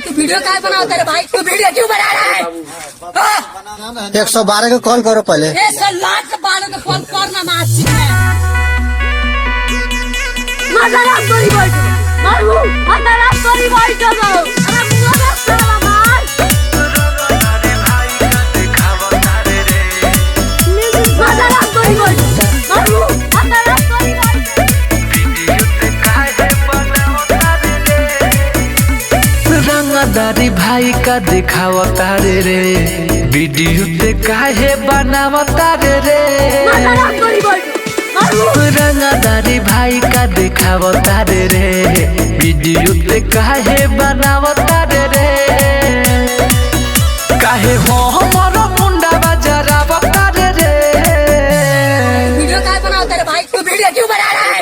तू वीडियो क्या बनाता है भाई? तू वीडियो क्यों बना रहा है? 112 को कॉल करो पहले। 112 को कॉल करना मासी है। मजाक करी बैठो मारू मजाक करी बैठो अरे मजाक करवा मार मजाक करी बैठो मारू मजाक करी रंगदारी भाई का दिखावता रे वीडियो ते काहे बनावता रे मजाक करी बैठो रंगदारी भाई का दिखावता रे वीडियो ते काहे बनावता रे काहे हो हमारो मुंडा बजरावता रे वीडियो क्या बनाता है भाई? तू वीडियो क्यों बना रहा है?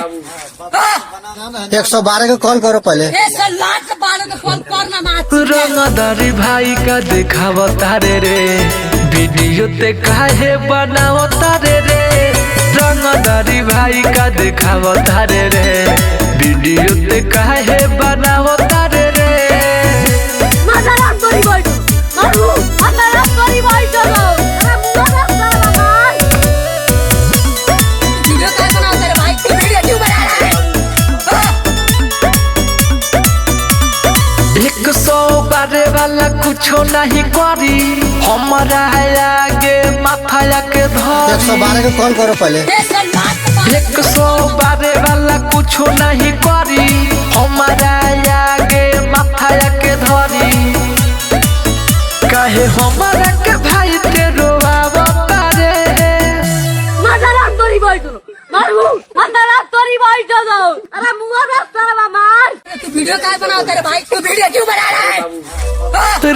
112 को कॉल करो पहले। 112 को कॉल करना मासी रंगदारी भाई का दिखावता रे वीडियो ते काहे बनावता रे रंगदारी भाई का दिखावता रे वीडियो ते काहे बनावता रे मजाक करी बैठो मारू मजाक करी बैठो अरे मजाक करवा मार वीडियो क्या बनाता है भाई? तू वीडियो क्यों बना रहा है? 112 वाला कुछो नहीं करी हमारा आगे माफाया के धरी 112 को कॉल करो पहले। 112 वाला कुछो नहीं करी हमारा आगे माफाया के धरी काहे हमारा के भाई ते रोवावता रे मजाक करी बैठो मारू मजाक करी बैठो अरे मजाक करवा मार तू वीडियो क्या बनाता है भाई? तू वीडियो क्यों बना रहा है?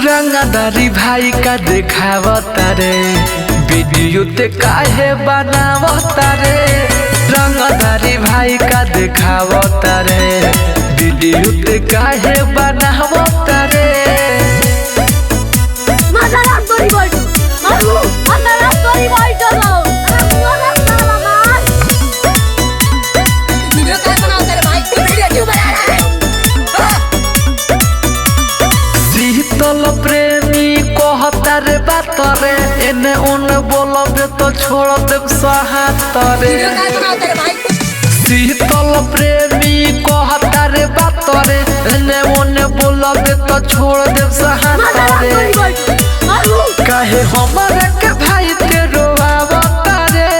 रंगदारी भाई का दिखावता रे वीडियो ते काहे बनावता रे रंगदारी भाई का दिखावता रे वीडियो ते काहे बनावता रे मजाक करी बैठो मारू मजाक करी बैठो अरे मजाक करवा मार वीडियो क्या बनाता है भाई? तू वीडियो क्यों बना रहा है? शीतल प्रेमी कहता रे बात रे एने ओने बोलबे तो छोड़ देब सहात रे वीडियो क्या बनाता है भाई? शीतल प्रेमी कहता रे बात रे एने ओने बोलबे तो छोड़ देब सहात मजाक रे करी बैठो मारू काहे हमारे के भाई ते रोवावता रे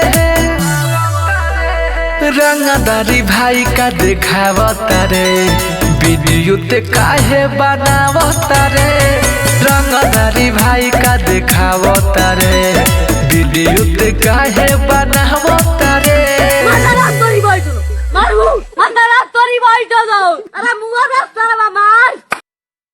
रंगदारी भाई का दिखावता रे वीडियो ते काहे बनावता रे रंगदारी भाई का दिखावता रे वीडियो ते काहे बना